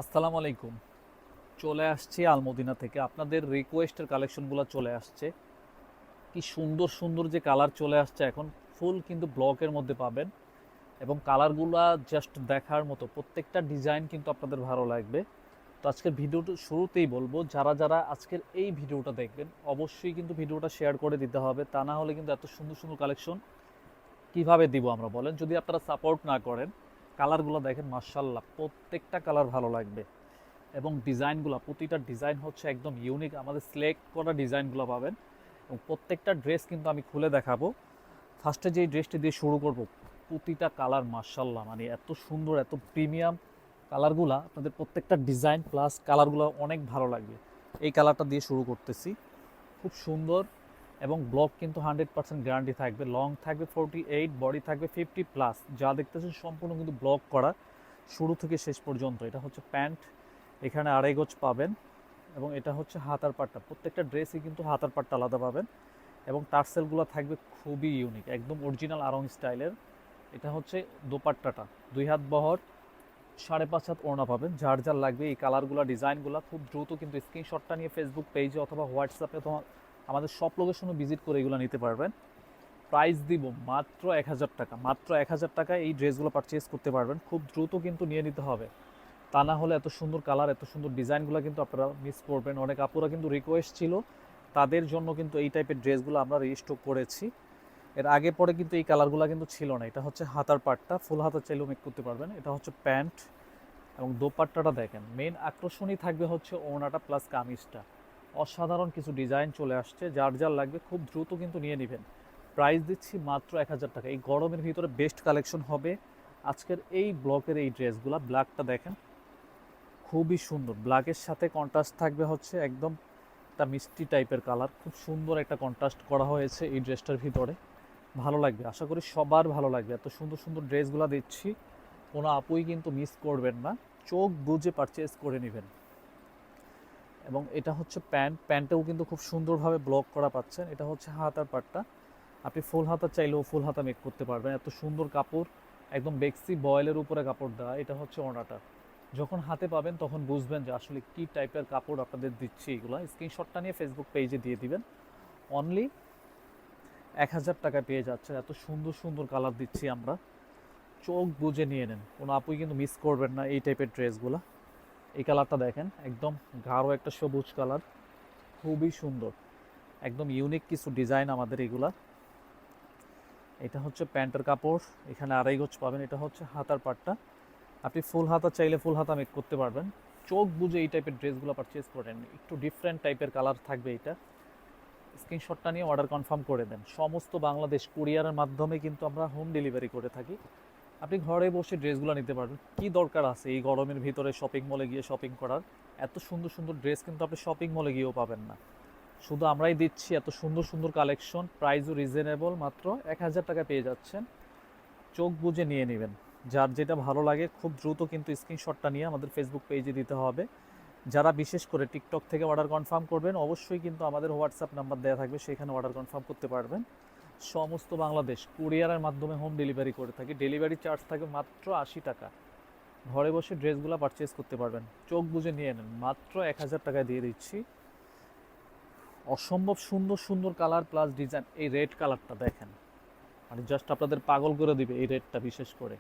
আসসালামু আলাইকুম। চলে আসছি আলমদিনা থেকে, আপনাদের রিকোয়েস্টের কালেকশনগুলো চলে আসছে। কি সুন্দর সুন্দর যে কালার চলে আসছে এখন, ফুল কিন্তু ব্লকের মধ্যে পাবেন এবং কালারগুলা জাস্ট দেখার মতো, প্রত্যেকটা ডিজাইন কিন্তু আপনাদের ভালো লাগবে। তো আজকের ভিডিওটা শুরুতেই বলবো, যারা যারা আজকের এই ভিডিওটা দেখবেন অবশ্যই কিন্তু ভিডিওটা শেয়ার করে দিতে হবে, তা না হলে কিন্তু এত সুন্দর সুন্দর কালেকশন কিভাবে দিব আমরা বলেন, যদি আপনারা সাপোর্ট না করেন। কালারগুলো দেখেন, মার্শাল্লাহ প্রত্যেকটা কালার ভালো লাগবে এবং ডিজাইনগুলো, প্রতিটা ডিজাইন হচ্ছে একদম ইউনিক, আমাদের সিলেক্ট করা ডিজাইনগুলো পাবেন এবং প্রত্যেকটা ড্রেস কিন্তু আমি খুলে দেখাবো। ফার্স্টে যেই ড্রেসটি দিয়ে শুরু করব, প্রতিটা কালার মার্শাল্লাহ, মানে এত সুন্দর, এত প্রিমিয়াম কালারগুলা, আপনাদের প্রত্যেকটা ডিজাইন প্লাস কালারগুলো অনেক ভালো লাগবে। এই কালারটা দিয়ে শুরু করতেছি, খুব সুন্দর এবং ব্লক কিন্তু 100% গ্যারান্টি থাকবে, লং থাকবে 48, বডি থাকবে 50+। যা দেখতেছেন সম্পূর্ণ কিন্তু ব্লক করা শুরু থেকে শেষ পর্যন্ত। এটা হচ্ছে প্যান্ট, এখানে আড়াই গজ পাবেন এবং এটা হচ্ছে হাতার পাট্টা, প্রত্যেকটা ড্রেসই কিন্তু হাতার পাট্টা আলাদা পাবেন এবং টার্সেলগুলো থাকবে খুবই ইউনিক, একদম অরিজিনাল আড়ং স্টাইলের। এটা হচ্ছে দোপাট্টাটা 2 হাত বহর, 5.5 হাত ওড়না পাবেন। যার যার লাগবে এই কালারগুলো, ডিজাইনগুলো খুব দ্রুত কিন্তু স্ক্রিনশটটা নিয়ে ফেসবুক পেজে অথবা হোয়াটসঅ্যাপে অথবা আমাদের সব লোকেশনও ভিজিট করে এগুলো নিতে পারবেন। প্রাইস দিব মাত্র 1,000 টাকা, মাত্র 1,000 টাকায় এই ড্রেসগুলো পারচেজ করতে পারবেন। খুব দ্রুত কিন্তু নিয়ে নিতে হবে, তা না হলে এত সুন্দর কালার, এত সুন্দর ডিজাইনগুলো কিন্তু আপনারা মিস করবেন। অনেক আপুরা কিন্তু রিকোয়েস্ট ছিল, তাদের জন্য কিন্তু এই টাইপের ড্রেসগুলো আমরা রিস্টক করেছি। এর আগে পরে কিন্তু এই কালারগুলো কিন্তু ছিল না। এটা হচ্ছে হাতার পাটটা, ফুল হাতা চাইলেও মেক করতে পারবেন। এটা হচ্ছে প্যান্ট এবং দোপাট্টাটা দেখেন, মেন আকর্ষণই থাকবে হচ্ছে ওড়নাটা প্লাস কামিজটা। অসাধারণ কিছু ডিজাইন চলে আসছে, যার যার লাগবে খুব দ্রুত কিন্তু নিয়ে নেবেন। প্রাইস দিচ্ছি মাত্র 1,000 টাকা। এই গরমের ভিতরে বেস্ট কালেকশন হবে আজকের এই ব্লকের এই ড্রেসগুলো। ব্ল্যাকটা দেখেন, খুবই সুন্দর, ব্ল্যাকের সাথে কন্ট্রাস্ট থাকবে হচ্ছে একদম একটা মিষ্টি টাইপের কালার, খুব সুন্দর একটা কন্ট্রাস্ট করা হয়েছে এই ড্রেসটার ভিতরে। ভালো লাগবে, আশা করি সবার ভালো লাগবে। এত সুন্দর সুন্দর ড্রেসগুলো দিচ্ছি, কোনো আপুই কিন্তু মিস করবেন না, চোখ বুজে পারচেজ করে নেবেন। এবং এটা হচ্ছে প্যান্ট, প্যান্টেও কিন্তু খুব সুন্দরভাবে ব্লক করা পাচ্ছেন। এটা হচ্ছে হাতার পাটটা, আপনি ফুল হাতা চাইলেও ফুল হাতা মেক করতে পারবেন। এত সুন্দর কাপড়, একদম বেক্সি বয়েলের উপরে কাপড় দেওয়া। এটা হচ্ছে ওড়নাটা, যখন হাতে পাবেন তখন বুঝবেন যে আসলে কী টাইপের কাপড় আপনাদের দিচ্ছি। এগুলো স্ক্রিনশটটা নিয়ে ফেসবুক পেজে দিয়ে দিবেন। অনলি 1,000 টাকায় পেয়ে যাচ্ছেন। এত সুন্দর সুন্দর কালার দিচ্ছি আমরা, চোখ বুজে নিয়ে নেন, কোনো আপুই কিন্তু মিস করবেন না এই টাইপের ড্রেসগুলো। এই কালারটা দেখেন, একদম গাঢ় একটা সবুজ কালার, খুবই সুন্দর, একদম ইউনিক কিছু ডিজাইন আমাদের এগুলা। এটা হচ্ছে প্যান্টের কাপড়, এখানে আড়াই গজ পাবেন। এটা হচ্ছে হাতার পাটটা, আপনি ফুল হাতা চাইলে ফুল হাতা মেক করতে পারবেন। চোখ বুঝে এই টাইপের ড্রেসগুলো পারচেজ করেন, একটু ডিফারেন্ট টাইপের কালার থাকবে এটা। স্ক্রিনশটটা নিয়ে অর্ডার কনফার্ম করে দেন। সমস্ত বাংলাদেশ কুরিয়ারের মাধ্যমে কিন্তু আমরা হোম ডেলিভারি করে থাকি। আপনি ঘরে বসে ড্রেসগুলো নিতে পারবেন। কি দরকার আছে এই গরমের ভিতরে শপিং মলে গিয়ে শপিং করার? এত সুন্দর সুন্দর ড্রেস কিন্তু আপনি শপিং মলে গিয়েও পাবেন না, শুধু আমরাই দিচ্ছি এত সুন্দর সুন্দর কালেকশন। প্রাইসও রিজনেবল, মাত্র 1,000 টাকা পেয়ে যাচ্ছেন। চোখ বুজে নিয়ে নেবেন, যার যেটা ভালো লাগে খুব দ্রুত কিন্তু স্ক্রিনশটটা নিয়ে আমাদের ফেসবুক পেজে দিতে হবে। যারা বিশেষ করে টিকটক থেকে অর্ডার কনফার্ম করবেন, অবশ্যই কিন্তু আমাদের হোয়াটসঅ্যাপ নাম্বার দেওয়া থাকবে, সেখানে অর্ডার কনফার্ম করতে পারবেন। সমস্ত বাংলাদেশ কুরিয়ারের মাধ্যমে হোম ডেলিভারি করে থাকি। ডেলিভারি চার্জ থাকবে মাত্র 80 টাকা। ঘরে বসে ড্রেসগুলো পারচেজ করতে পারবেন, চোখ বুজে নিয়ে নেন, মাত্র 1,000 টাকায় দিয়ে দিচ্ছি। অসম্ভব সুন্দর সুন্দর কালার প্লাস ডিজাইন। এই রেড কালারটা দেখেন, মানে জাস্ট আপনাদের পাগল করে দিবে এই রেডটা। বিশেষ করে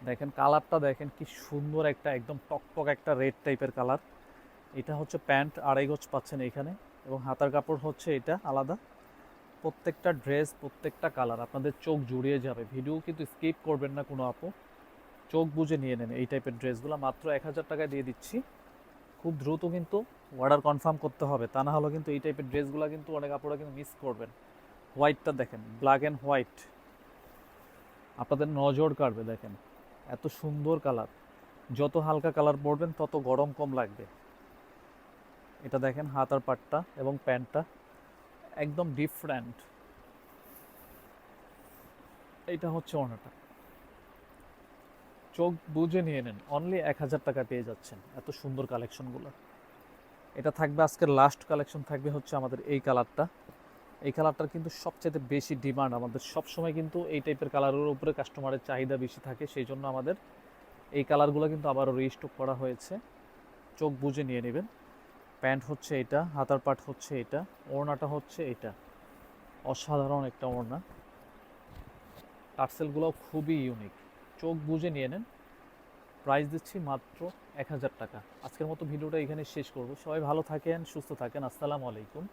দেখেন কালারটা, দেখেন কি সুন্দর একটা একদম টকটক একটা রেড টাইপের কালার। এটা হচ্ছে প্যান্ট, আড়াই গজ পাচ্ছেন এখানে এবং হাতার কাপড় হচ্ছে এটা আলাদা। প্রত্যেকটা ড্রেস, প্রত্যেকটা কালার আপনাদের চোখ জুড়িয়ে যাবে। ভিডিও কিন্তু স্কিপ করবেন না কোনো আপু, চোখ বুজে নিয়ে নেন এই টাইপের ড্রেসগুলো। মাত্র 1,000 টাকায় দিয়ে দিচ্ছি। খুব দ্রুত কিন্তু অর্ডার কনফার্ম করতে হবে, তা না হলে কিন্তু এই টাইপের ড্রেসগুলো কিন্তু অনেক আপুরা কিন্তু মিস করবেন। হোয়াইটটা দেখেন, ব্ল্যাক অ্যান্ড হোয়াইট, আপনাদের নজর কাড়বে। দেখেন এত সুন্দর কালার, যত হালকা কালার পরবেন তত গরম কম লাগবে। এটা দেখেন হাতার পাটটা এবং প্যান্টটা একদম ডিফারেন্ট। এইটা হচ্ছে ওড়নাটা, চোখ বুজে নিয়ে নেন। অনলি 1,000 টাকা পেয়ে যাচ্ছেন এত সুন্দর কালেকশনগুলো। এটা থাকবে আজকের লাস্ট কালেকশন, থাকবে হচ্ছে আমাদের এই কালারটা। এই কালারটার কিন্তু সবচেয়ে বেশি ডিমান্ড আমাদের, সবসময় কিন্তু এই টাইপের কালারের উপরে কাস্টমারের চাহিদা বেশি থাকে, সেই জন্য আমাদের এই কালারগুলো কিন্তু আবারও রিস্টক করা হয়েছে। চোখ বুজে নিয়ে নেবেন। প্যান্ট হচ্ছে এটা, হাতার পাট হচ্ছে এটা, ওড়নাটা হচ্ছে এটা। অসাধারণ একটা ওড়না, টার্সেলগুলো খুবই ইউনিক। চোখ বুজে নিয়ে নেন। প্রাইস দিচ্ছি মাত্র 1000 টাকা। আজকের মতো ভিডিওটা এখানে শেষ করব। সবাই ভালো থাকেন, সুস্থ থাকেন। আসসালামু আলাইকুম।